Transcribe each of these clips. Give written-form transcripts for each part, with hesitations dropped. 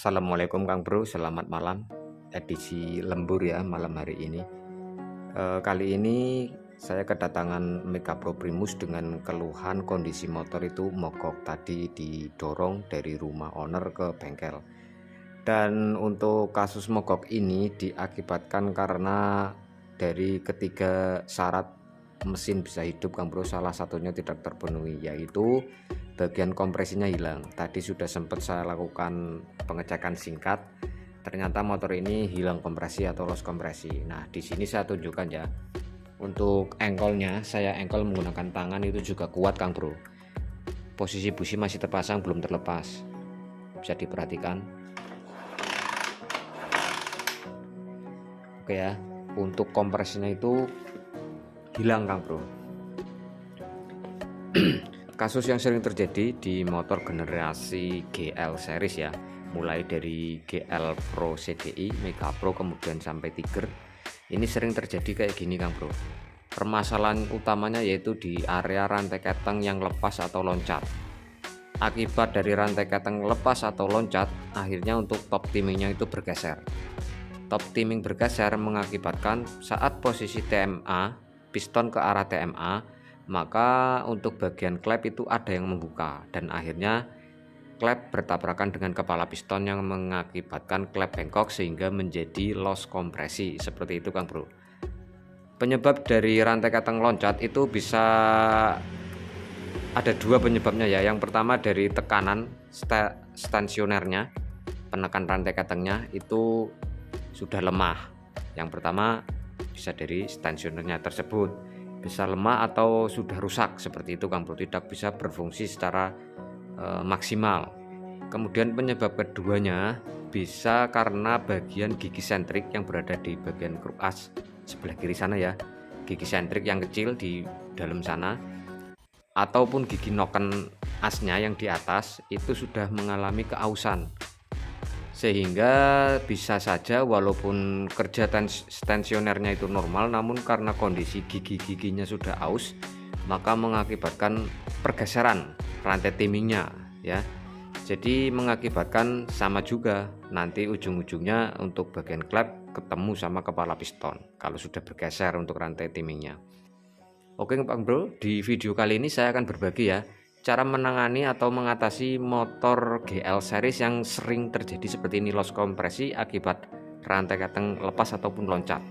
Assalamualaikum Kang Bro, selamat malam. Edisi lembur ya malam hari ini. Kali ini saya kedatangan Mega Pro Primus dengan keluhan kondisi motor itu mogok, tadi didorong dari rumah owner ke bengkel. Dan untuk kasus mogok ini diakibatkan karena dari ketiga syarat mesin bisa hidup Kang Bro, salah satunya tidak terpenuhi, yaitu bagian kompresinya hilang. Tadi sudah sempat saya lakukan pengecekan singkat, ternyata motor ini hilang kompresi atau loss kompresi. Nah, di sini saya tunjukkan ya. Untuk engkolnya, saya engkol menggunakan tangan, itu juga kuat Kang Bro. Posisi busi masih terpasang, belum terlepas. Bisa diperhatikan. Oke ya, untuk kompresinya itu hilang Kang Bro. Kasus yang sering terjadi di motor generasi GL series ya, mulai dari GL Pro CDI, Mega Pro, kemudian sampai Tiger. Ini sering terjadi kayak gini Kang Bro. Permasalahan utamanya yaitu di area rantai keteng yang lepas atau loncat. Akibat dari rantai keteng lepas atau loncat, akhirnya untuk top timingnya itu bergeser. Top timing bergeser mengakibatkan saat posisi TMA, piston ke arah TMA, maka untuk bagian klep itu ada yang membuka dan akhirnya klep bertabrakan dengan kepala piston yang mengakibatkan klep bengkok sehingga menjadi loss kompresi. Seperti itu Kang Bro. Penyebab dari rantai keteng loncat itu bisa ada dua penyebabnya ya. Yang pertama dari tekanan stansionernya, penekan rantai ketengnya itu sudah lemah. Yang pertama bisa dari stansionernya tersebut bisa lemah atau sudah rusak, seperti itu Kang Bro, tidak bisa berfungsi secara maksimal. Kemudian penyebab keduanya bisa karena bagian gigi sentrik yang berada di bagian kruk as sebelah kiri sana ya, gigi sentrik yang kecil di dalam sana, ataupun gigi noken asnya yang di atas itu sudah mengalami keausan, sehingga bisa saja walaupun kerja tensionernya itu normal, namun karena kondisi gigi-giginya sudah aus, maka mengakibatkan pergeseran rantai timingnya ya. Jadi mengakibatkan sama juga nanti ujung-ujungnya untuk bagian klep ketemu sama kepala piston kalau sudah bergeser untuk rantai timingnya. Oke Pak Bro, di video kali ini saya akan berbagi ya cara menangani atau mengatasi motor GL series yang sering terjadi seperti ini, loss kompresi akibat rantai keteng lepas ataupun loncat.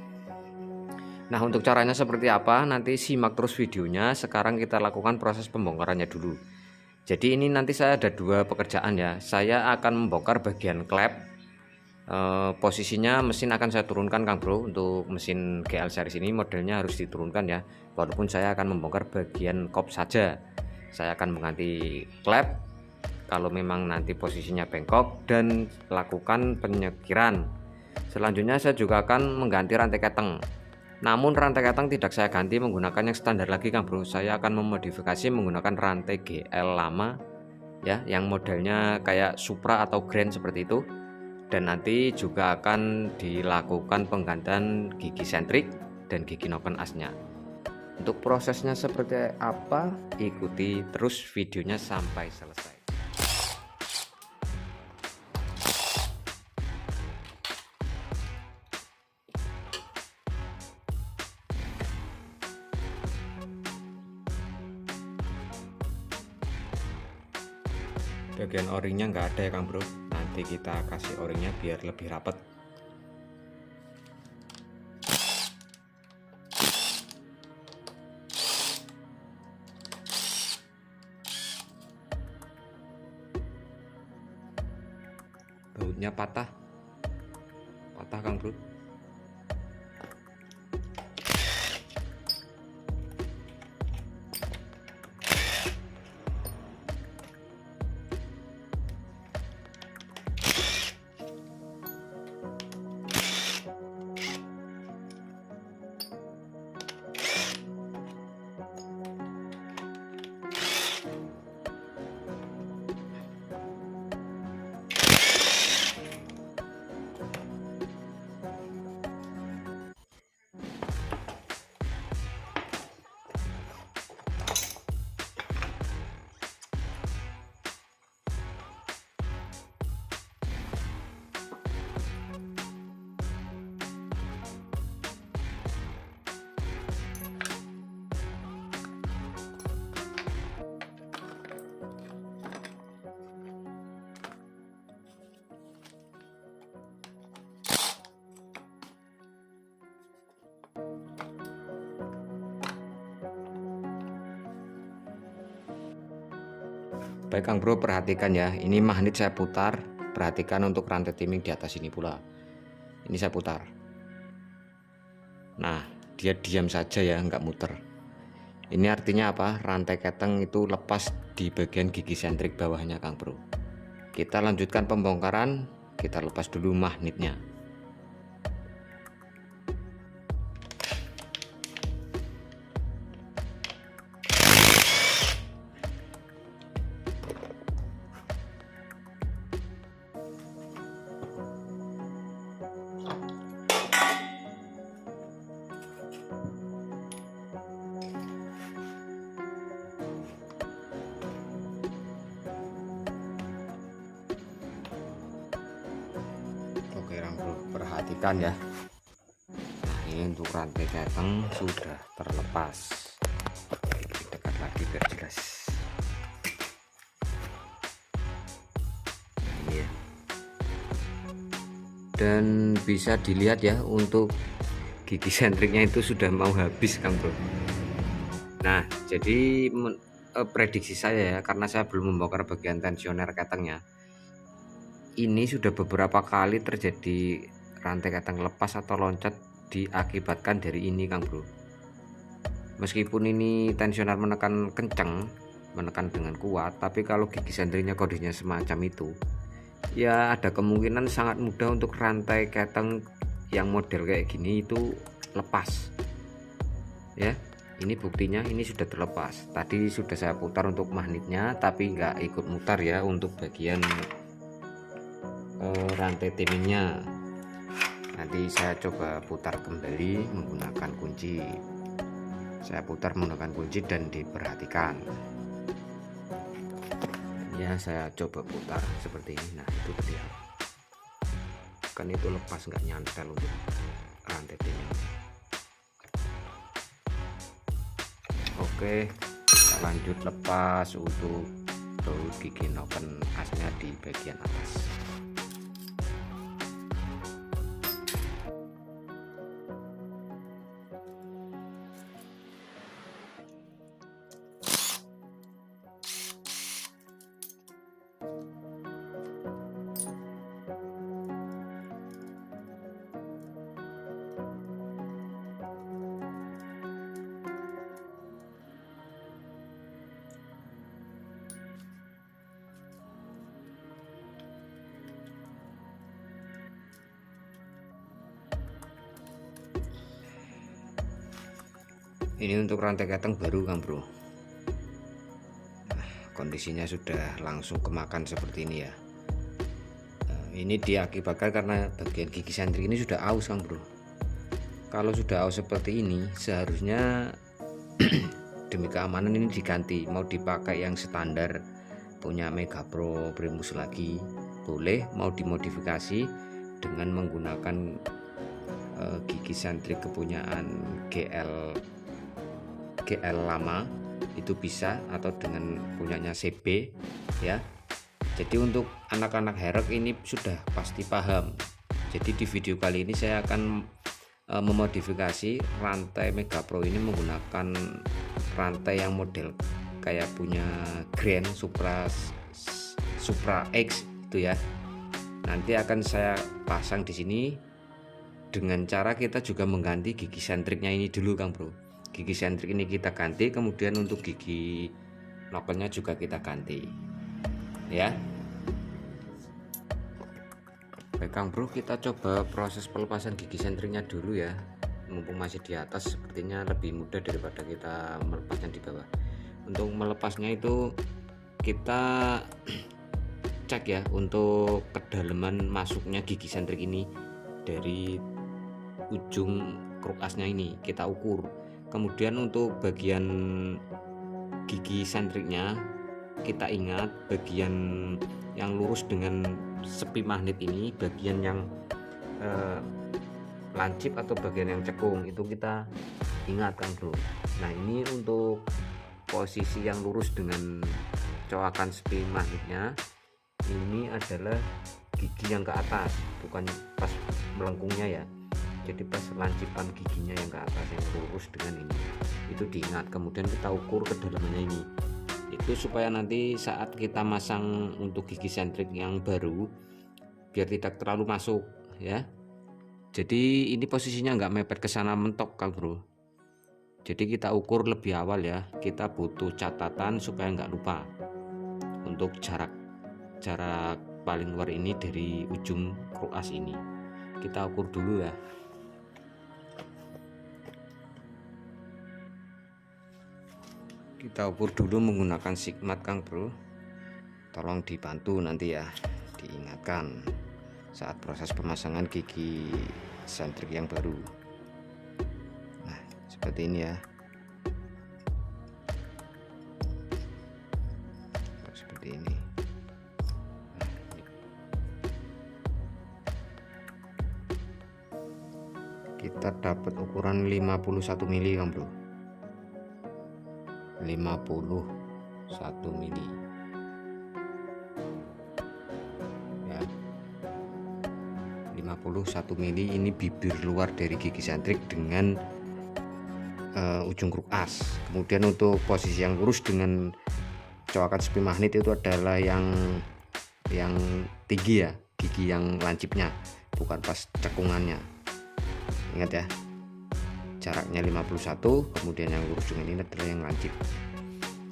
Nah, untuk caranya seperti apa nanti simak terus videonya. Sekarang kita lakukan proses pembongkarannya dulu. Jadi ini nanti saya ada dua pekerjaan ya. Saya akan membongkar bagian klep. Posisinya mesin akan saya turunkan Kang Bro. Untuk mesin GL series ini modelnya harus diturunkan ya. Walaupun saya akan membongkar bagian kop saja. Saya akan mengganti klep kalau memang nanti posisinya bengkok dan lakukan penyekiran. Selanjutnya saya juga akan mengganti rantai keteng. Namun rantai keteng tidak saya ganti menggunakan yang standar lagi Kang Bro. Saya akan memodifikasi menggunakan rantai GL lama ya, yang modelnya kayak Supra atau Grand seperti itu. Dan nanti juga akan dilakukan penggantian gigi sentrik dan gigi noken asnya. Untuk prosesnya seperti apa, ikuti terus videonya sampai selesai. Bagian o-ringnya nggak ada ya Kang Bro, nanti kita kasih o-ringnya biar lebih rapat. Bautnya patah Kang Bro. Baik Kang Bro, perhatikan ya, ini magnet saya putar, perhatikan untuk rantai timing di atas ini pula. Ini saya putar. Nah, dia diam saja ya, nggak muter. Ini artinya apa? Rantai keteng itu lepas di bagian gigi sentrik bawahnya Kang Bro. Kita lanjutkan pembongkaran, kita lepas dulu magnetnya. Oke Kang Bro, perhatikan ya. Nah, ini untuk rantai keteng sudah terlepas. Lebih dekat lagi biar jelas. Ini ya. Dan bisa dilihat ya, untuk gigi sentriknya itu sudah mau habis Kang Bro. Nah, jadi prediksi saya ya, karena saya belum membongkar bagian tensioner ketengnya, ini sudah beberapa kali terjadi rantai keteng lepas atau loncat diakibatkan dari ini Kang Bro. Meskipun ini tensioner menekan kencang, menekan dengan kuat, tapi kalau gigi sentriknya kondisinya semacam itu, ya ada kemungkinan sangat mudah untuk rantai keteng yang model kayak gini itu lepas ya. Ini buktinya, ini sudah terlepas. Tadi sudah saya putar untuk magnetnya, tapi nggak ikut mutar ya untuk bagian rantai timingnya. Nanti saya coba putar kembali menggunakan kunci. Saya putar menggunakan kunci dan diperhatikan ya. Saya coba putar seperti ini. Nah, itu dia kan, itu lepas, nggak nyantel untuk rantai timing. Oke, kita lanjut lepas untuk baut gigi noken asnya di bagian atas. Ini untuk rantai keteng baru Kang Bro. Nah, kondisinya sudah langsung kemakan seperti ini ya. Nah, ini diakibatkan karena bagian gigi sentrik ini sudah aus Kang Bro. Kalau sudah aus seperti ini, seharusnya demi keamanan ini diganti. Mau dipakai yang standar punya Mega Pro Primus lagi boleh, mau dimodifikasi dengan menggunakan gigi sentrik kepunyaan GL lama itu bisa, atau dengan punyanya CB ya. Jadi untuk anak-anak herek ini sudah pasti paham. Jadi di video kali ini saya akan memodifikasi rantai Mega Pro ini menggunakan rantai yang model kayak punya Grand Supra X itu ya. Nanti akan saya pasang di sini dengan cara kita juga mengganti gigi sentriknya ini dulu Kang Bro. Gigi sentrik ini kita ganti, kemudian untuk gigi nokennya juga kita ganti ya. Baik Kang Bro, kita coba proses pelepasan gigi sentriknya dulu ya. Mumpung masih di atas, sepertinya lebih mudah daripada kita melepasnya di bawah. Untuk melepasnya itu kita cek ya untuk kedalaman masuknya gigi sentrik ini dari ujung kruk asnya ini, kita ukur. Kemudian untuk bagian gigi sentriknya kita ingat bagian yang lurus dengan sepi magnet ini, bagian yang lancip atau bagian yang cekung itu kita ingat Kang Bro. Nah, ini untuk posisi yang lurus dengan coakan sepi magnetnya ini adalah gigi yang ke atas, bukan pas melengkungnya ya. Jadi pas lancipan giginya yang ke atas yang lurus dengan ini itu diingat. Kemudian kita ukur kedalamannya ini. Itu supaya nanti saat kita masang untuk gigi sentrik yang baru biar tidak terlalu masuk ya. Jadi ini posisinya nggak mepet ke sana mentok Kang Bro. Jadi kita ukur lebih awal ya, kita butuh catatan supaya nggak lupa untuk jarak paling luar ini dari ujung kruas ini. Kita ukur dulu ya. Kita ukur dulu menggunakan sigmat Kang Bro. Tolong dibantu nanti ya, diingatkan saat proses pemasangan gigi sentrik yang baru. Nah seperti ini ya, seperti ini. Kita dapat ukuran 51 mili Kang Bro, 51 mili ya. 51 mili ini bibir luar dari gigi sentrik dengan ujung kruas. Kemudian untuk posisi yang lurus dengan coakan sepi magnet itu adalah yang tinggi ya, gigi yang lancipnya, bukan pas cekungannya. Ingat ya, jaraknya 51, kemudian yang lurus dengan ini adalah yang lancip.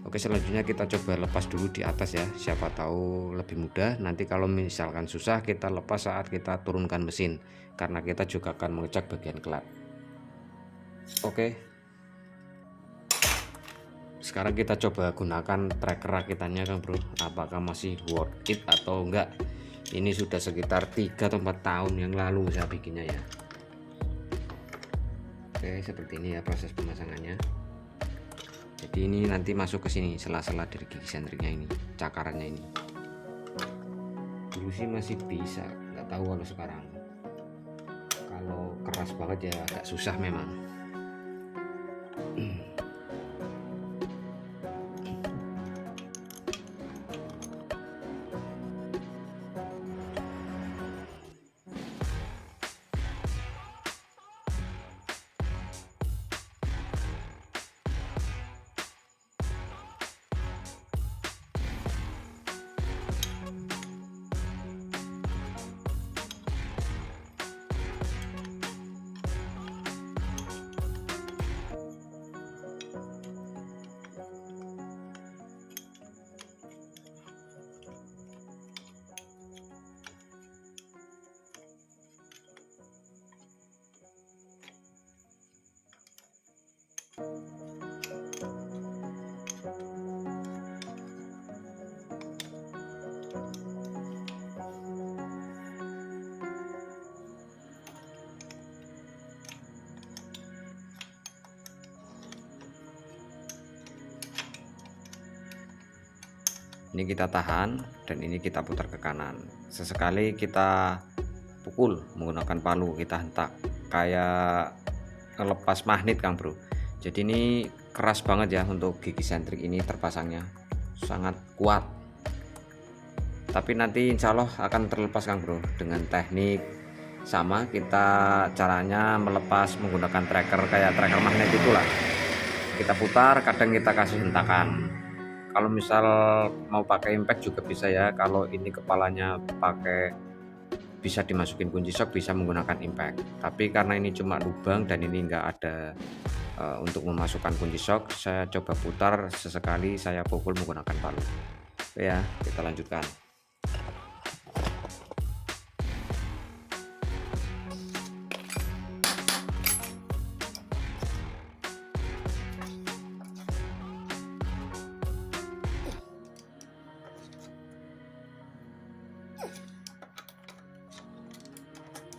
Oke, selanjutnya kita coba lepas dulu di atas ya, siapa tahu lebih mudah. Nanti kalau misalkan susah kita lepas saat kita turunkan mesin, karena kita juga akan mengecek bagian kelat. Oke, sekarang kita coba gunakan tracker rakitannya Kang Bro, apakah masih worth it atau enggak. Ini sudah sekitar 3 atau 4 tahun yang lalu saya bikinnya ya. Oke, seperti ini ya proses pemasangannya. Jadi ini nanti masuk ke sini sela-sela dari gigi sentriknya ini, cakarannya ini. Dulu sih masih bisa, nggak tahu kalau sekarang. Kalau keras banget ya agak susah memang. Ini kita tahan dan ini kita putar ke kanan. Sesekali kita pukul menggunakan palu, kita hentak kayak lepas magnet Kang Bro. Jadi ini keras banget ya untuk gigi sentrik ini, terpasangnya sangat kuat. Tapi nanti insya Allah akan terlepas Kang Bro dengan teknik sama. Kita caranya melepas menggunakan tracker kayak tracker magnet itulah. Kita putar, kadang kita kasih hentakan. Kalau misal mau pakai impact juga bisa ya. Kalau ini kepalanya pakai bisa dimasukin kunci shock, bisa menggunakan impact. Tapi karena ini cuma lubang dan ini enggak ada untuk memasukkan kunci shock, saya coba putar sesekali, saya pukul menggunakan palu. Oke ya, kita lanjutkan.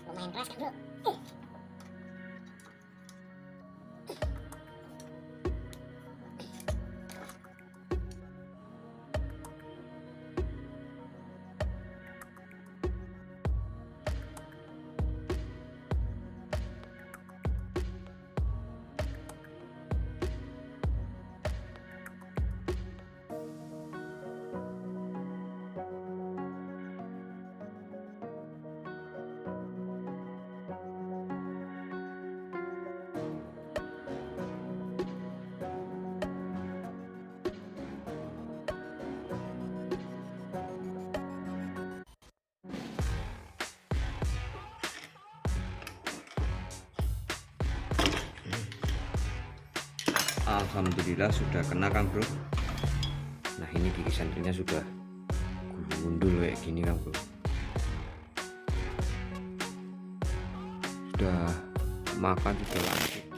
Lumayan keras Kang Bro. Alhamdulillah sudah kena Kang Bro. Nah ini gigi sentriknya sudah gundul kayak gini Kang Bro, sudah makan sudah lanjut.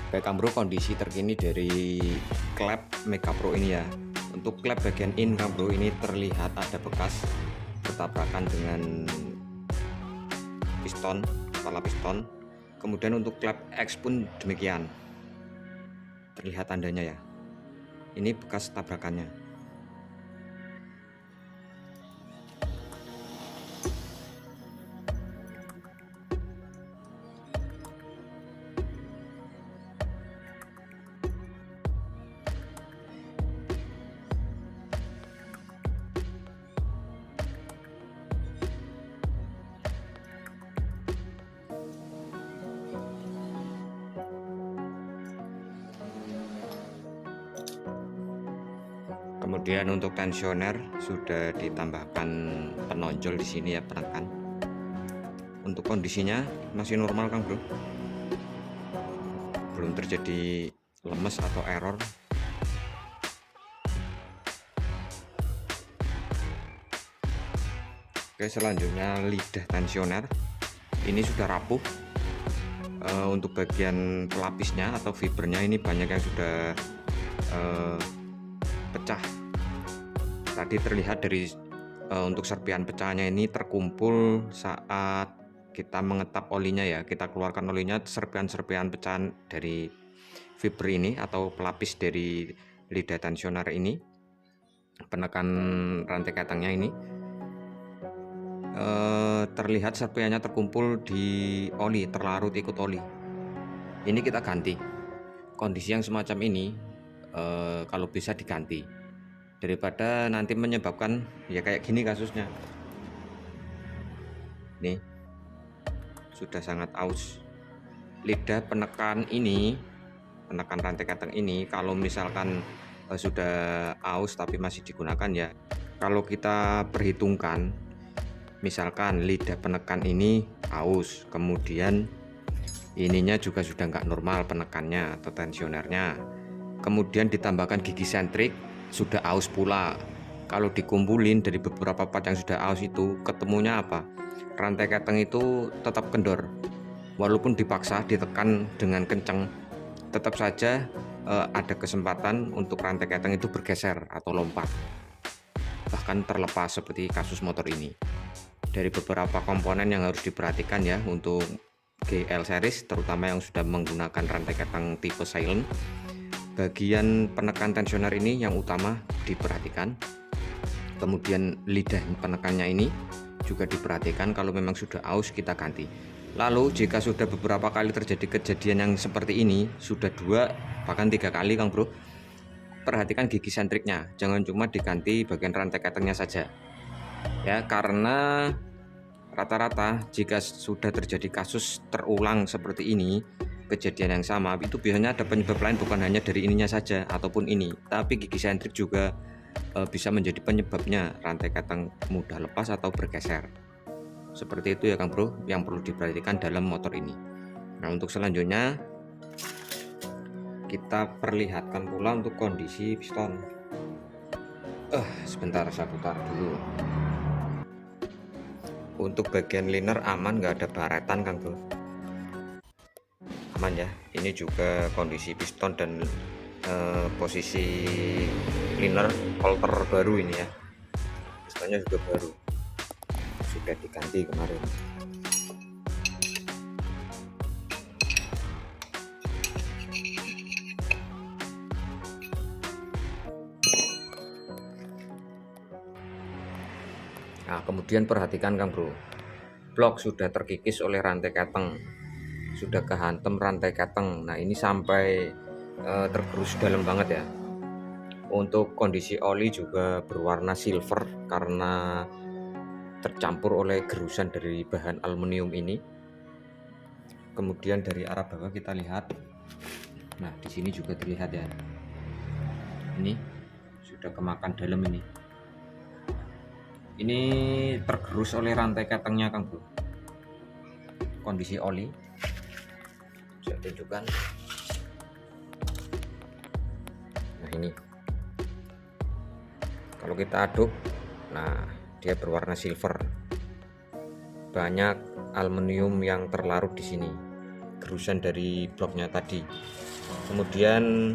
Baik Kang Bro, kondisi terkini dari klep Mega Pro ini ya. Untuk klep bagian in Kang Bro ini terlihat ada bekas bertabrakan dengan piston, kepala piston. Kemudian untuk klep X pun demikian, terlihat tandanya ya. Ini bekas tabrakannya. Kemudian untuk tensioner sudah ditambahkan penonjol di sini ya, penekan. Untuk kondisinya masih normal Kang Bro, belum terjadi lemes atau error. Oke, selanjutnya lidah tensioner ini sudah rapuh. Untuk bagian pelapisnya atau fibernya ini banyak yang sudah pecah. Tadi terlihat dari untuk serpian pecahnya ini terkumpul saat kita mengetap olinya ya, kita keluarkan olinya, serpian-serpian pecahan dari fiber ini atau pelapis dari lidah tensioner ini, penekan rantai ketangnya ini, terlihat serpiannya terkumpul di oli, terlarut ikut oli. Ini kita ganti. Kondisi yang semacam ini kalau bisa diganti, daripada nanti menyebabkan ya kayak gini kasusnya. Nih sudah sangat aus. Lidah penekan ini, penekan rantai ketang ini, kalau misalkan sudah aus tapi masih digunakan ya, kalau kita perhitungkan, misalkan lidah penekan ini aus, kemudian ininya juga sudah nggak normal penekannya atau tensionernya, kemudian ditambahkan gigi sentrik sudah aus pula. Kalau dikumpulin dari beberapa part yang sudah aus itu, ketemunya apa? Rantai ketang itu tetap kendor, walaupun dipaksa ditekan dengan kencang, tetap saja ada kesempatan untuk rantai ketang itu bergeser atau lompat, bahkan terlepas seperti kasus motor ini. Dari beberapa komponen yang harus diperhatikan ya untuk GL series, terutama yang sudah menggunakan rantai ketang tipe silent, bagian penekan tensioner ini yang utama diperhatikan. Kemudian lidah penekannya ini juga diperhatikan, kalau memang sudah aus kita ganti. Lalu jika sudah beberapa kali terjadi kejadian yang seperti ini, sudah 2 bahkan 3 kali Kang Bro, perhatikan gigi sentriknya, jangan cuma diganti bagian rantai ketangnya saja ya, karena rata-rata jika sudah terjadi kasus terulang seperti ini, kejadian yang sama, itu biasanya ada penyebab lain, bukan hanya dari ininya saja ataupun ini, tapi gigi sentrik juga bisa menjadi penyebabnya rantai ketang mudah lepas atau bergeser. Seperti itu ya Kang Bro, yang perlu diperhatikan dalam motor ini. Nah, untuk selanjutnya kita perlihatkan pula untuk kondisi piston. Sebentar saya putar dulu. Untuk bagian liner aman, nggak ada baretan kan bro, aman ya. Ini juga kondisi piston dan posisi liner holter baru ini ya, pistonnya juga baru, sudah diganti kemarin. Nah, kemudian perhatikan Kang Bro, blok sudah terkikis oleh rantai keteng, sudah kehantem rantai keteng. Nah, ini sampai tergerus dalam banget ya. Untuk kondisi oli juga berwarna silver karena tercampur oleh gerusan dari bahan aluminium ini. Kemudian dari arah bawah kita lihat, nah di sini juga terlihat ya, ini sudah kemakan dalam ini. Ini tergerus oleh rantai ketengnya Kang Bro. Kondisi oli saya tunjukkan. Nah ini kalau kita aduk, nah dia berwarna silver, banyak aluminium yang terlarut di sini, gerusan dari bloknya tadi. Kemudian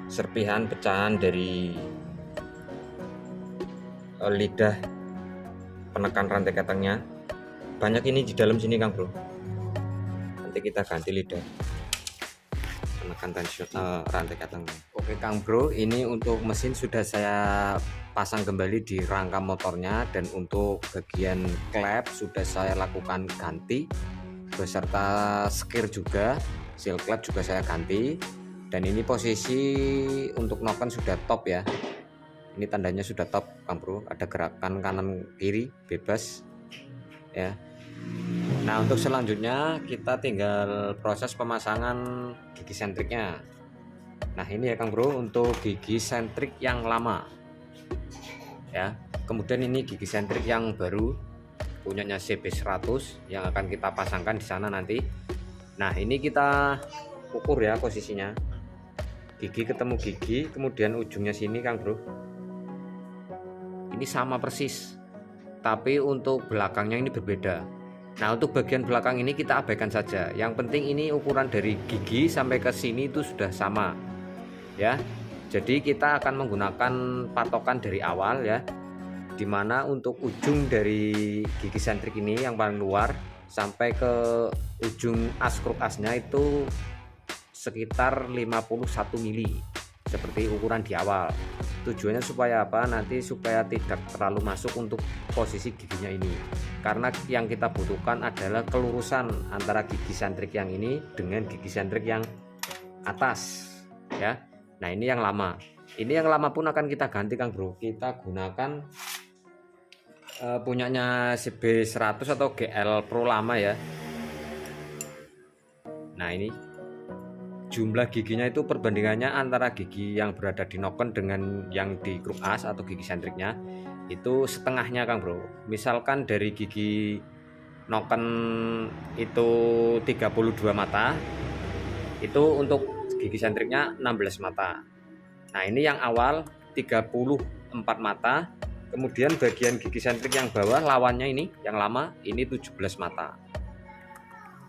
serpihan pecahan dari lidah penekan rantai ketengnya banyak ini di dalam sini Kang Bro. Nanti kita ganti lidah penekan rantai ketengnya. Oke Kang Bro, ini untuk mesin sudah saya pasang kembali di rangka motornya, dan untuk bagian klep sudah saya lakukan ganti beserta skir juga, seal klep juga saya ganti. Dan ini posisi untuk noken sudah top ya. Ini tandanya sudah top Kang Bro, ada gerakan kanan kiri bebas ya. Nah, untuk selanjutnya kita tinggal proses pemasangan gigi sentriknya. Nah, ini ya Kang Bro untuk gigi sentrik yang lama ya. Kemudian ini gigi sentrik yang baru punyanya CB100 yang akan kita pasangkan di sana nanti. Nah, ini kita ukur ya posisinya, gigi ketemu gigi, kemudian ujungnya sini Kang Bro, ini sama persis, tapi untuk belakangnya ini berbeda. Nah, untuk bagian belakang ini kita abaikan saja. Yang penting ini ukuran dari gigi sampai ke sini itu sudah sama ya. Jadi kita akan menggunakan patokan dari awal ya, dimana untuk ujung dari gigi sentrik ini yang paling luar sampai ke ujung as kruk asnya itu sekitar 51 mili seperti ukuran di awal. Tujuannya supaya apa? Nanti supaya tidak terlalu masuk untuk posisi giginya ini, karena yang kita butuhkan adalah kelurusan antara gigi sentrik yang ini dengan gigi sentrik yang atas ya. Nah, ini yang lama. Ini yang lama pun akan kita ganti Kang Bro. Kita gunakan punyanya CB100 atau GL Pro lama ya. Nah, ini jumlah giginya itu perbandingannya antara gigi yang berada di noken dengan yang di kruk as atau gigi sentriknya itu setengahnya Kang Bro. Misalkan dari gigi noken itu 32 mata, itu untuk gigi sentriknya 16 mata. Nah, ini yang awal 34 mata, kemudian bagian gigi sentrik yang bawah lawannya ini yang lama ini 17 mata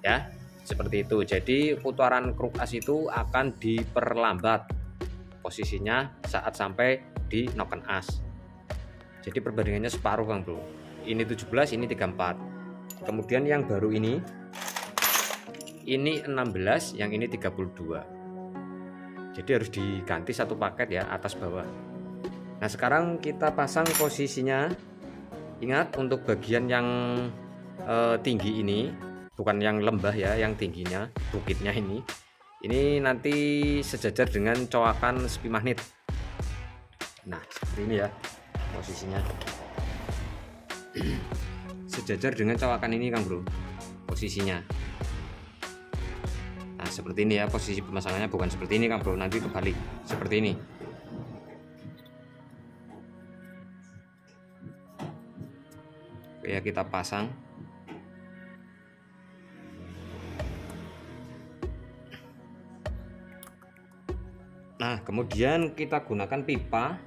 ya. Seperti itu. Jadi putaran kruk as itu akan diperlambat posisinya saat sampai di noken as. Jadi perbandingannya separuh Kang Bro. Ini 17, ini 34. Kemudian yang baru ini 16, yang ini 32. Jadi harus diganti satu paket ya, atas bawah. Nah, sekarang kita pasang posisinya. Ingat untuk bagian yang tinggi ini, bukan yang lembah ya, yang tingginya, bukitnya ini nanti sejajar dengan coakan sepi magnet. Nah, seperti ini ya posisinya. Sejajar dengan coakan ini Kang Bro posisinya. Nah, seperti ini ya posisi pemasangannya, bukan seperti ini Kang Bro, nanti kebalik seperti ini. Oke ya, kita pasang. Nah, kemudian kita gunakan pipa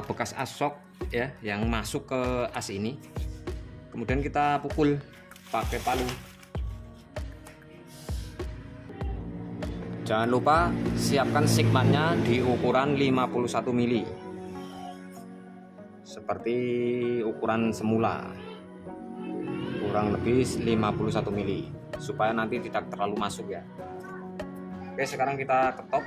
bekas asok ya yang masuk ke as ini. Kemudian kita pukul pakai palu. Jangan lupa siapkan sigmatnya di ukuran 51 mili. Seperti ukuran semula. Kurang lebih 51 mili supaya nanti tidak terlalu masuk ya. Oke, sekarang kita ketok.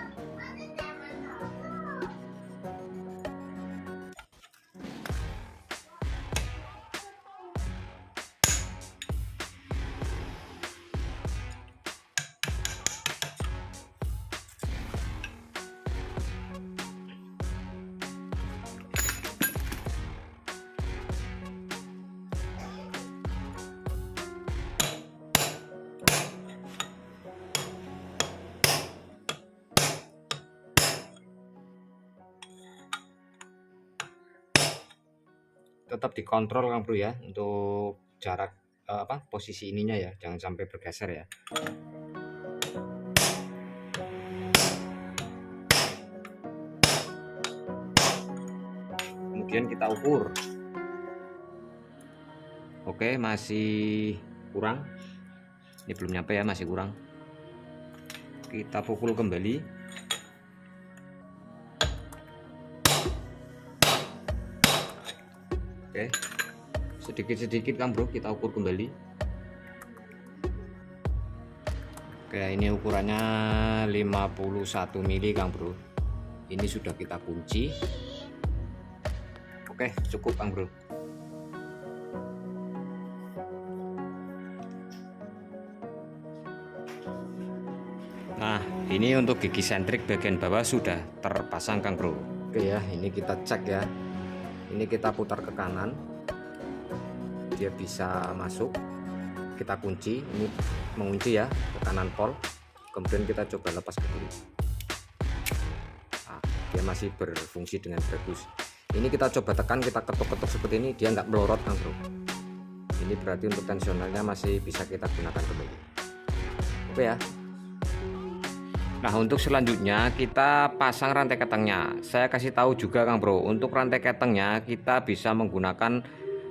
Tetap dikontrol Kang Bro ya untuk jarak posisi ininya ya, jangan sampai bergeser ya. Kemudian kita ukur. Oke, masih kurang. Ini belum nyampe ya, masih kurang. Kita pukul kembali. Oke, sedikit-sedikit Kang Bro kita ukur kembali. Oke, ini ukurannya 51 mili Kang Bro. Ini sudah kita kunci. Oke, cukup Kang Bro. Nah, ini untuk gigi sentrik bagian bawah sudah terpasang Kang Bro. Oke ya, ini kita cek ya. Ini kita putar ke kanan, dia bisa masuk. Kita kunci, ini mengunci ya ke kanan pol. Kemudian kita coba lepas ke kiri. Nah, dia masih berfungsi dengan bagus. Ini kita coba tekan, kita ketuk-ketuk seperti ini, dia nggak melorot Kang Bro. Ini berarti untuk tensionernya masih bisa kita gunakan kembali. Oke ya. Nah, untuk selanjutnya kita pasang rantai ketengnya. Saya kasih tahu juga Kang Bro, untuk rantai ketengnya kita bisa menggunakan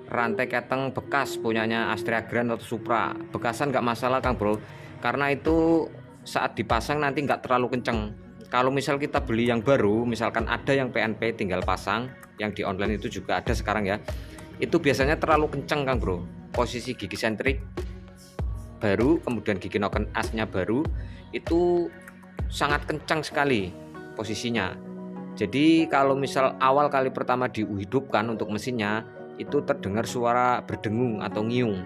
rantai keteng bekas punyanya Astrea Grand atau Supra. Bekasan nggak masalah Kang Bro, karena itu saat dipasang nanti nggak terlalu kenceng. Kalau misal kita beli yang baru, misalkan ada yang PNP tinggal pasang, yang di online itu juga ada sekarang ya, itu biasanya terlalu kenceng Kang Bro. Posisi gigi sentrik baru, kemudian gigi noken asnya baru, itu sangat kencang sekali posisinya. Jadi kalau misal awal kali pertama dihidupkan untuk mesinnya, itu terdengar suara berdengung atau ngiung.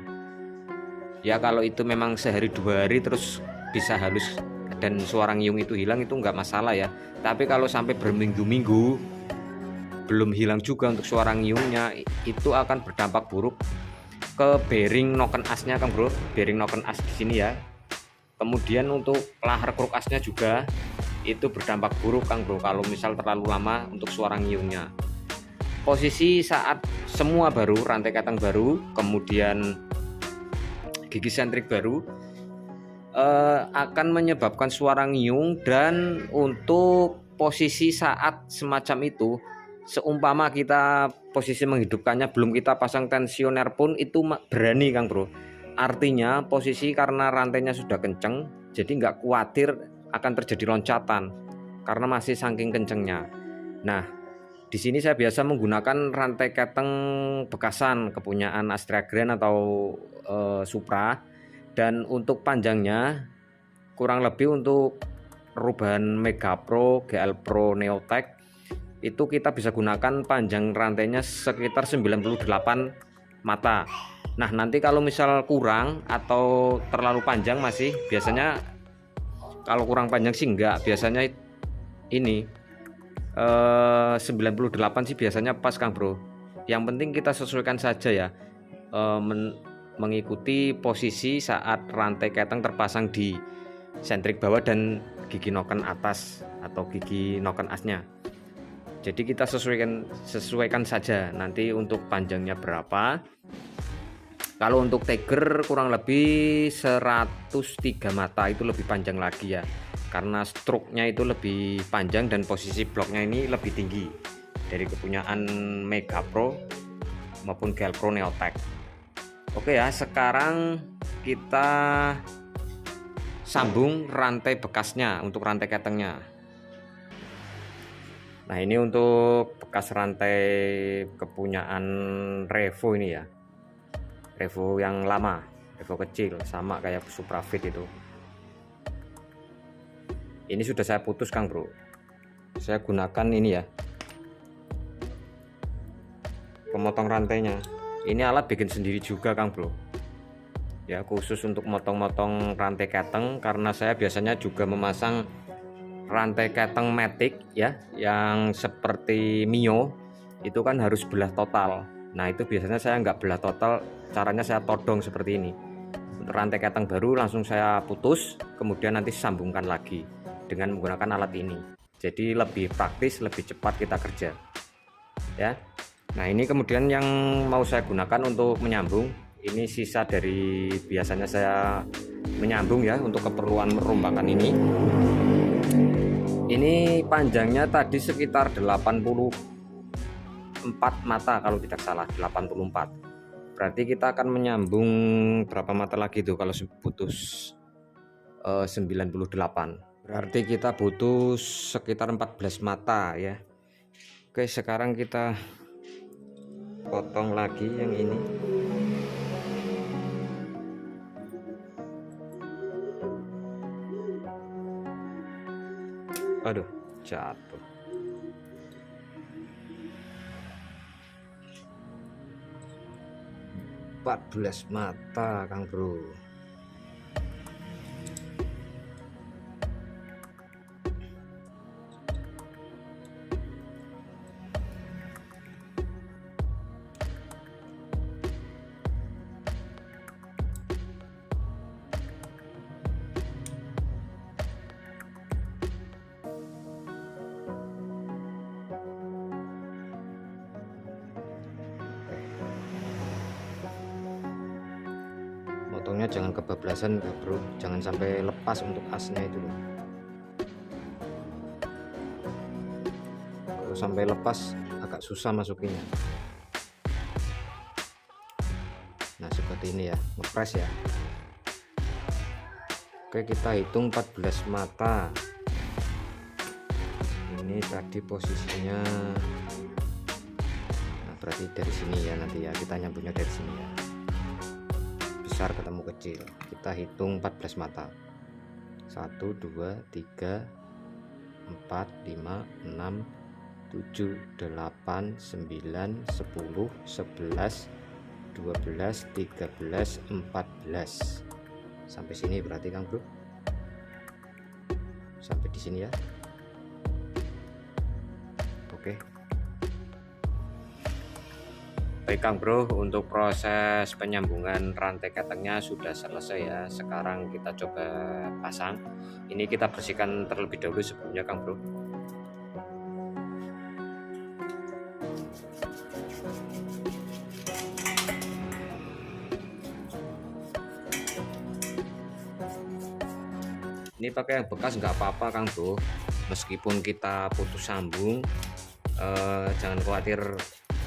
Ya kalau itu memang sehari dua hari terus bisa halus dan suara ngiung itu hilang, itu nggak masalah ya. Tapi kalau sampai berminggu-minggu belum hilang juga untuk suara ngiungnya, itu akan berdampak buruk ke bearing noken asnya Kang Bro. Bearing noken as di sini ya. Kemudian untuk lahar kruk asnya juga itu berdampak buruk Kang Bro kalau misal terlalu lama untuk suara ngiungnya. Posisi saat semua baru, rantai keteng baru, kemudian gigi sentrik baru, akan menyebabkan suara ngiung. Dan untuk posisi saat semacam itu, seumpama kita posisi menghidupkannya belum kita pasang tensioner pun itu berani Kang Bro. Artinya posisi karena rantainya sudah kenceng, jadi nggak khawatir akan terjadi loncatan karena masih saking kencengnya. Nah, di sini saya biasa menggunakan rantai keteng bekasan kepunyaan Astrea Grand atau Supra. Dan untuk panjangnya kurang lebih untuk perubahan Mega Pro, GL Pro, Neotech itu kita bisa gunakan panjang rantainya sekitar 98 mata. Nah, nanti kalau misal kurang atau terlalu panjang masih, biasanya kalau kurang panjang sih enggak, biasanya ini 98 sih biasanya pas Kang Bro. Yang penting kita sesuaikan saja ya, mengikuti posisi saat rantai keteng terpasang di sentrik bawah dan gigi noken atas atau gigi noken asnya. Jadi kita sesuaikan saja nanti untuk panjangnya berapa. Kalau untuk Tiger kurang lebih 103 mata, itu lebih panjang lagi ya. karena struknya itu lebih panjang dan posisi bloknya ini lebih tinggi dari kepunyaan Mega Pro maupun Galpro Neotech. Oke ya, sekarang kita sambung rantai bekasnya untuk rantai ketengnya. Nah, ini untuk bekas rantai kepunyaan Revo ini ya, Revo yang lama, Revo kecil, sama kayak Suprafit itu. Ini sudah saya putus Kang Bro, saya gunakan ini ya, pemotong rantainya. Ini alat bikin sendiri juga Kang Bro ya, khusus untuk motong-motong rantai keteng, karena saya biasanya juga memasang rantai keteng matic ya, yang seperti Mio itu kan harus belah total. Nah, itu biasanya saya nggak belah total, caranya saya todong seperti ini. Untuk rantai keteng baru langsung saya putus, kemudian nanti sambungkan lagi dengan menggunakan alat ini. Jadi lebih praktis, lebih cepat kita kerja ya. Nah, ini kemudian yang mau saya gunakan untuk menyambung, ini sisa dari biasanya saya menyambung ya untuk keperluan merombakan ini. Ini panjangnya tadi sekitar 84 mata kalau tidak salah, 84. Berarti kita akan menyambung berapa mata lagi tuh kalau putus 98. Berarti kita butuh sekitar 14 mata ya. Oke, sekarang kita potong lagi yang ini. Aduh, jatuh. Empat 14 mata Kang Bro. Potongnya jangan kebablasan Bro, jangan sampai lepas untuk asnya itu loh. Kalau sampai lepas agak susah masukinnya. Nah, seperti ini ya, ngepres ya. Oke, kita hitung 14 mata. Ini tadi posisinya, nah berarti dari sini ya, nanti ya kita nyambungnya dari sini ya, besar ketemu kecil. Kita hitung 14 mata. 1 2 3 4 5 6 7 8 9 10 11 12 13 14. Sampai sini berarti Kang Bro. Sampai di sini ya. Oke. Baik Kang Bro, untuk proses penyambungan rantai ketengnya sudah selesai ya. Sekarang kita coba pasang. Ini kita bersihkan terlebih dahulu sebelumnya Kang Bro. Ini pakai yang bekas nggak apa-apa Kang Bro, meskipun kita putus sambung, jangan khawatir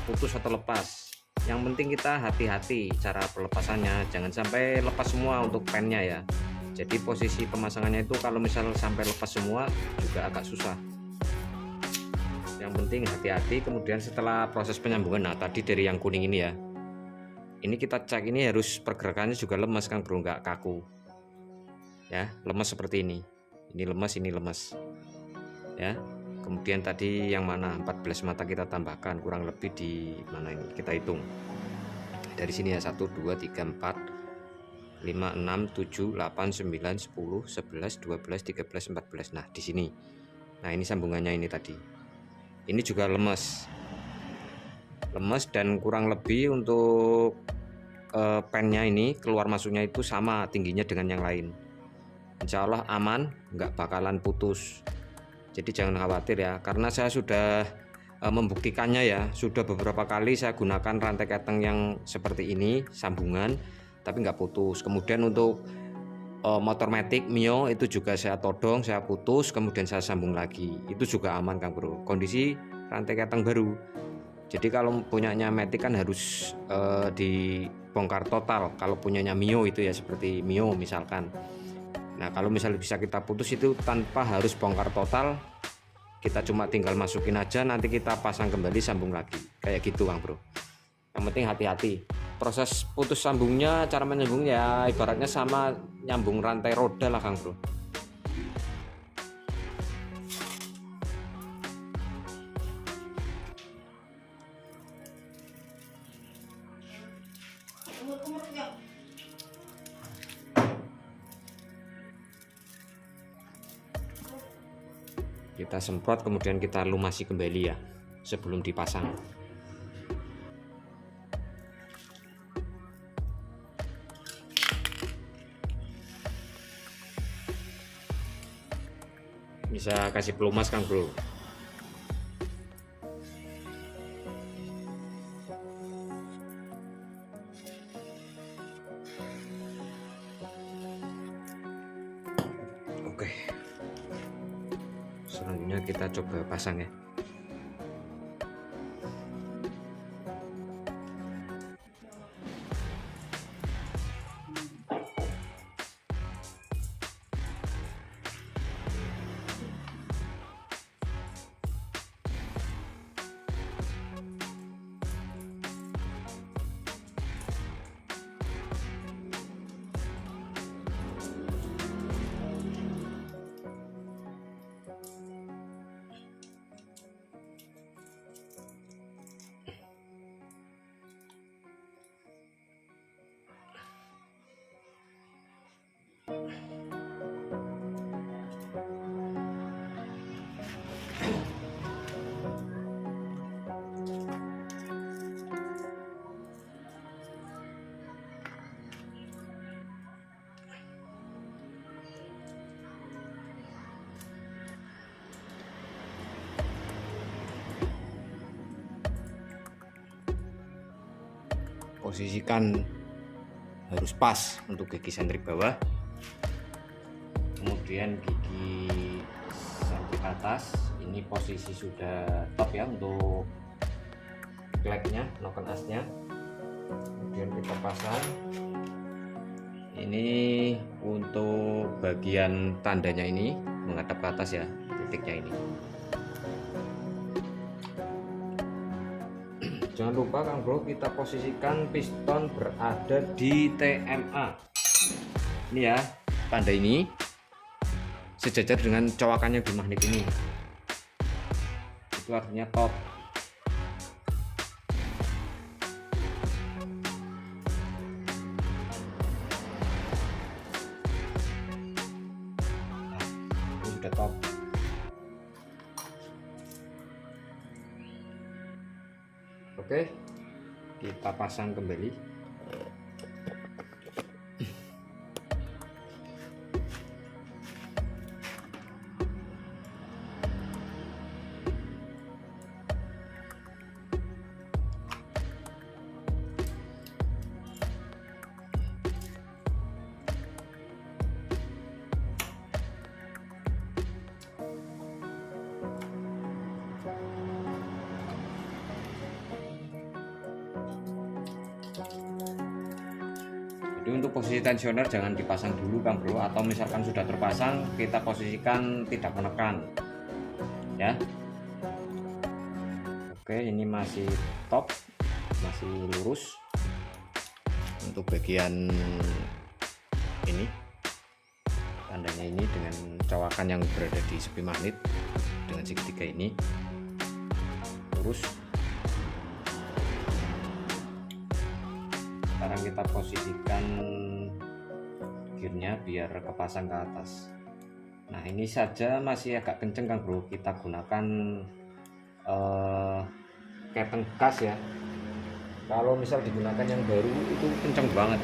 putus atau lepas. Yang penting kita hati-hati cara pelepasannya, jangan sampai lepas semua untuk pennya ya. Jadi posisi pemasangannya itu kalau misal sampai lepas semua juga agak susah. Yang penting hati-hati. Kemudian setelah proses penyambungan, nah tadi dari yang kuning ini ya, ini kita cek, ini harus pergerakannya juga lemas Kang Bro, nggak kaku ya, lemas seperti ini lemas, ini lemas ya. Kemudian tadi yang mana 14 mata kita tambahkan, kurang lebih di mana ini kita hitung dari sini ya, 1 2 3 4 5 6 7 8 9 10 11 12 13 14. Nah di sini, nah ini sambungannya ini tadi, ini juga lemas dan kurang lebih untuk pennya ini keluar masuknya itu sama tingginya dengan yang lain. Insya Allah aman, nggak bakalan putus. Jadi jangan khawatir ya, karena saya sudah membuktikannya ya, sudah beberapa kali saya gunakan rantai keteng yang seperti ini sambungan tapi nggak putus. Kemudian untuk motor matic Mio itu juga saya todong, saya putus, kemudian saya sambung lagi. Itu juga aman Kang Bro. Kondisi rantai keteng baru. Jadi kalau punyanya matic kan harus dibongkar total. Kalau punyanya Mio itu ya seperti Mio misalkan. Nah kalau misalnya bisa kita putus itu tanpa harus bongkar total, kita cuma tinggal masukin aja, nanti kita pasang kembali, sambung lagi. Kayak gitu Kang Bro. Yang penting hati-hati. Proses putus sambungnya, cara menyambung ya ibaratnya sama nyambung rantai roda lah Kang Bro. Kita semprot kemudian kita lumasi kembali ya sebelum dipasang. Bisa kasih pelumas Kang Bro. Oke, selanjutnya kita coba pasang ya. Posisikan harus pas untuk gigi sentrik bawah, kemudian gigi sentrik atas ini posisi sudah top ya untuk kleknya, noken asnya. Kemudian kita pasang ini untuk bagian tandanya ini menghadap ke atas ya, titiknya ini. Jangan lupa Kang Bro, kita posisikan piston berada di TMA. Ini ya, tanda ini sejajar dengan cowakannya di magnet ini. Itu artinya top. Nah, ini sudah top. Oke, kita pasang kembali. Jadi untuk posisi tensioner jangan dipasang dulu Kang Bro, atau misalkan sudah terpasang kita posisikan tidak menekan ya. Oke, ini masih top, masih lurus. Untuk bagian ini tandanya ini dengan cowakan yang berada di sepi magnet dengan segitiga ini lurus. Sekarang kita posisikan gearnya biar kepasang ke atas. Nah ini saja masih agak kenceng Kang Bro, kita gunakan keteng gas ya. Kalau misal digunakan yang baru itu kenceng banget.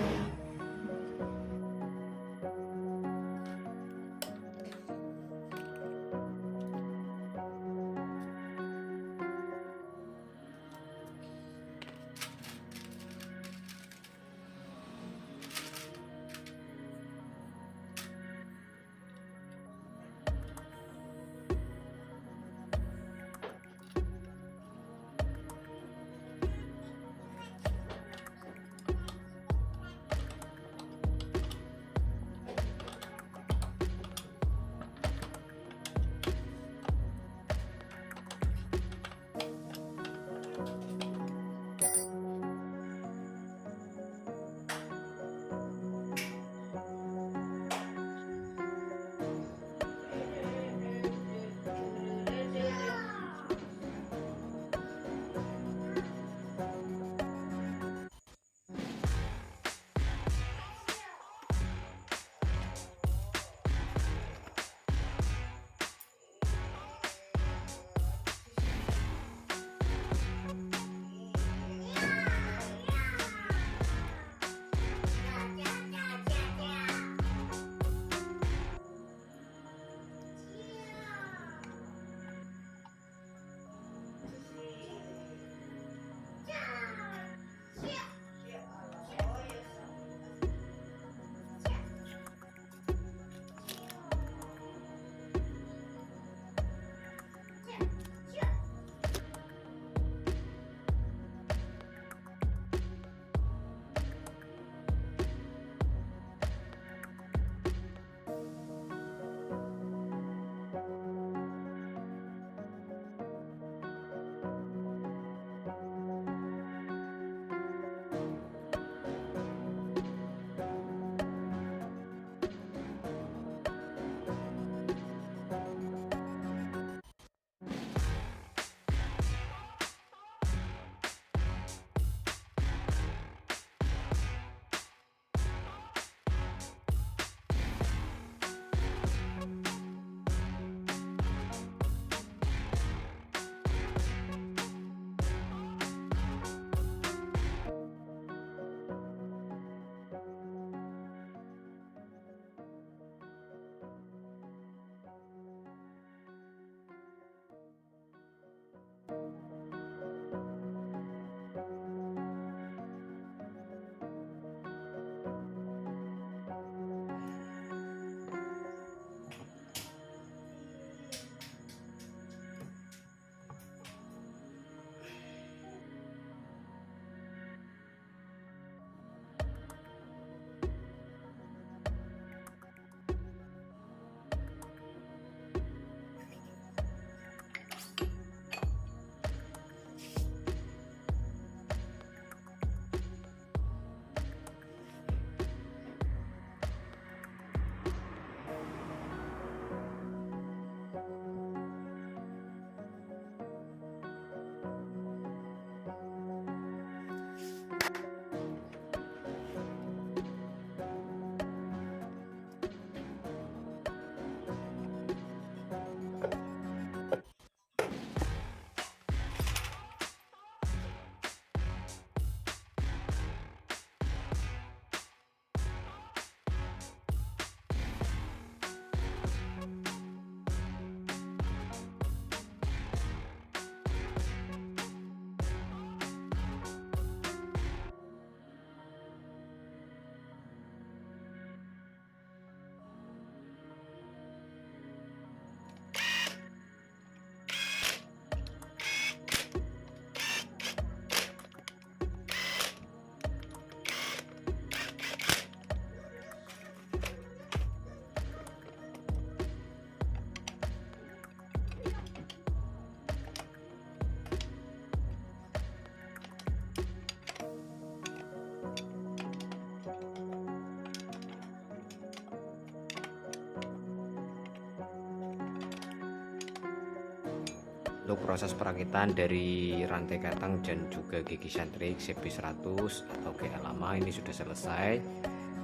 Untuk proses perakitan dari rantai keteng dan juga gigi sentrik CB100 atau GL lama ini sudah selesai.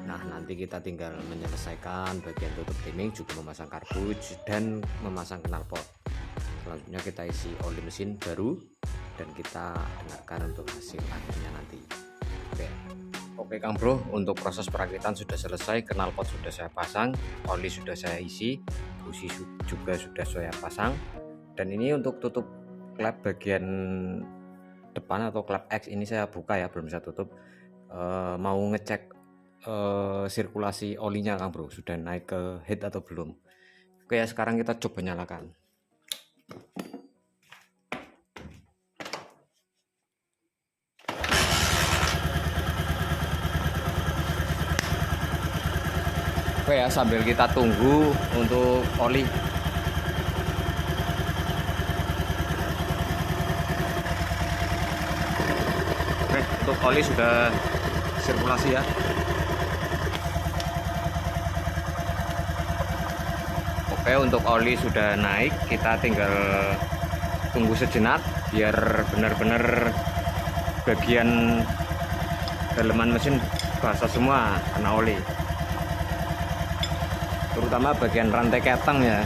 Nah, nanti kita tinggal menyelesaikan bagian tutup timing, juga memasang karbus dan memasang knalpot. Selanjutnya kita isi oli mesin baru dan kita dengarkan untuk hasil akhirnya nanti. Oke Kang Bro, untuk proses perakitan sudah selesai, knalpot sudah saya pasang, oli sudah saya isi, busi juga sudah saya pasang. Dan ini untuk tutup klep bagian depan atau klep X ini saya buka ya, belum saya tutup. Mau ngecek sirkulasi olinya Kang Bro, sudah naik ke head atau belum. Oke ya, sekarang kita coba nyalakan. Oke ya, sambil kita tunggu untuk oli. Oke, untuk oli sudah sirkulasi ya. Oke, untuk oli sudah naik, kita tinggal tunggu sejenak biar benar-benar bagian daleman mesin basah semua kena oli, terutama bagian rantai keteng ya.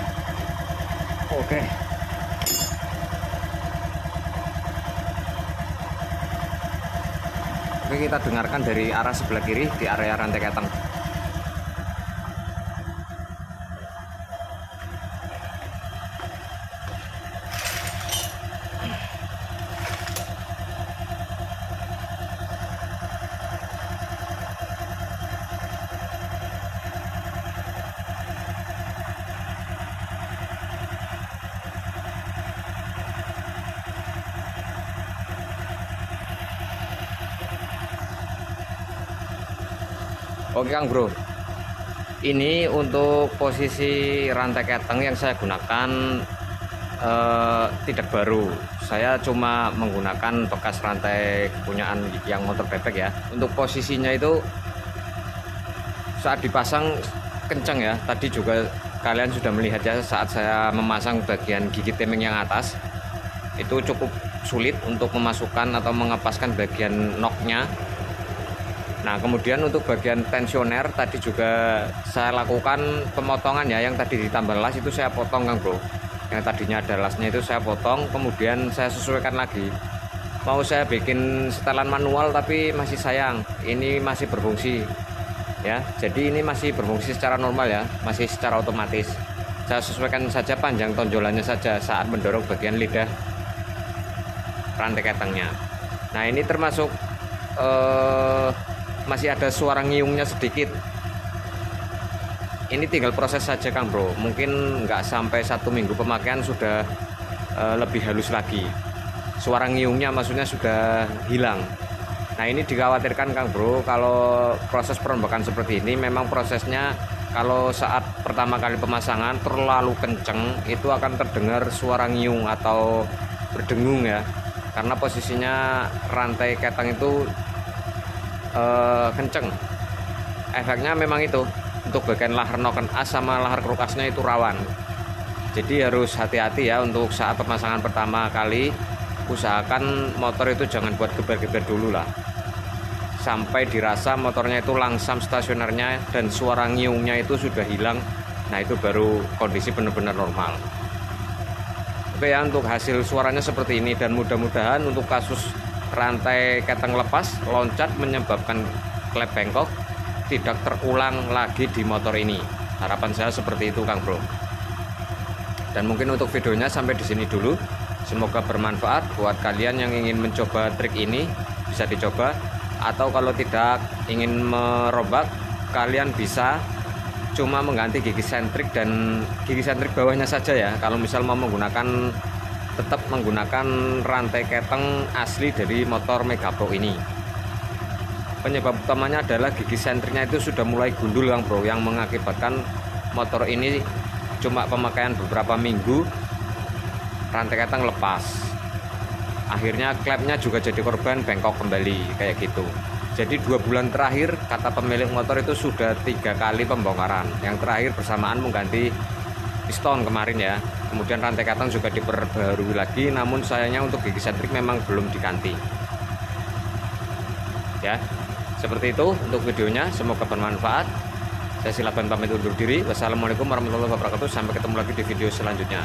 Oke, kita dengarkan dari arah sebelah kiri di area rantai keteng. Oke Kang Bro, ini untuk posisi rantai keteng yang saya gunakan tidak baru. Saya cuma menggunakan bekas rantai kepunyaan yang motor bebek ya. Untuk posisinya itu saat dipasang kencang ya. Tadi juga kalian sudah melihat ya, saat saya memasang bagian gigi timing yang atas itu cukup sulit untuk memasukkan atau mengepaskan bagian knocknya. Nah, kemudian untuk bagian tensioner tadi juga saya lakukan pemotongan ya, yang tadi ditambah las itu saya potong Kang Bro. Yang tadinya ada lasnya itu saya potong, kemudian saya sesuaikan lagi. Mau saya bikin setelan manual tapi masih sayang, ini masih berfungsi ya. Jadi ini masih berfungsi secara normal ya, masih secara otomatis. Saya sesuaikan saja panjang tonjolannya saja saat mendorong bagian lidah rantai ketengnya. Nah, ini termasuk masih ada suara ngiungnya sedikit. Ini tinggal proses saja Kang Bro, mungkin nggak sampai 1 minggu pemakaian sudah lebih halus lagi. Suara ngiungnya maksudnya sudah hilang. Nah, ini dikhawatirkan Kang Bro, kalau proses perombakan seperti ini memang prosesnya kalau saat pertama kali pemasangan terlalu kenceng itu akan terdengar suara ngiung atau berdengung ya, karena posisinya rantai keteng itu kenceng. Efeknya memang itu untuk bagian lahar noken as sama lahar kruk asnya itu rawan. Jadi harus hati-hati ya untuk saat pemasangan pertama kali. Usahakan motor itu jangan buat geber-geber dulu lah, sampai dirasa motornya itu langsam stasionernya dan suara ngiungnya itu sudah hilang. Nah, itu baru kondisi benar-benar normal. Oke ya, untuk hasil suaranya seperti ini, dan mudah-mudahan untuk kasus rantai keteng lepas loncat menyebabkan klep bengkok tidak terulang lagi di motor ini. Harapan saya seperti itu Kang Bro. Dan mungkin untuk videonya sampai di sini dulu. Semoga bermanfaat buat kalian yang ingin mencoba trik ini, bisa dicoba. Atau kalau tidak ingin merombak, kalian bisa cuma mengganti gigi sentrik dan gigi sentrik bawahnya saja ya. Kalau misal mau menggunakan, tetap menggunakan rantai keteng asli dari motor Megapro ini. Penyebab utamanya adalah gigi sentriknya itu sudah mulai gundul Kang Bro, yang mengakibatkan motor ini cuma pemakaian beberapa minggu rantai keteng lepas. Akhirnya klepnya juga jadi korban bengkok kembali kayak gitu. Jadi 2 bulan terakhir kata pemilik motor itu sudah 3 kali pembongkaran. Yang terakhir bersamaan mengganti piston kemarin ya. Kemudian rantai katang juga diperbarui lagi, namun sayangnya untuk gigi sentrik memang belum diganti ya. Seperti itu untuk videonya, semoga bermanfaat. Saya silakan pamit undur diri. Wassalamualaikum warahmatullahi wabarakatuh. Sampai ketemu lagi di video selanjutnya.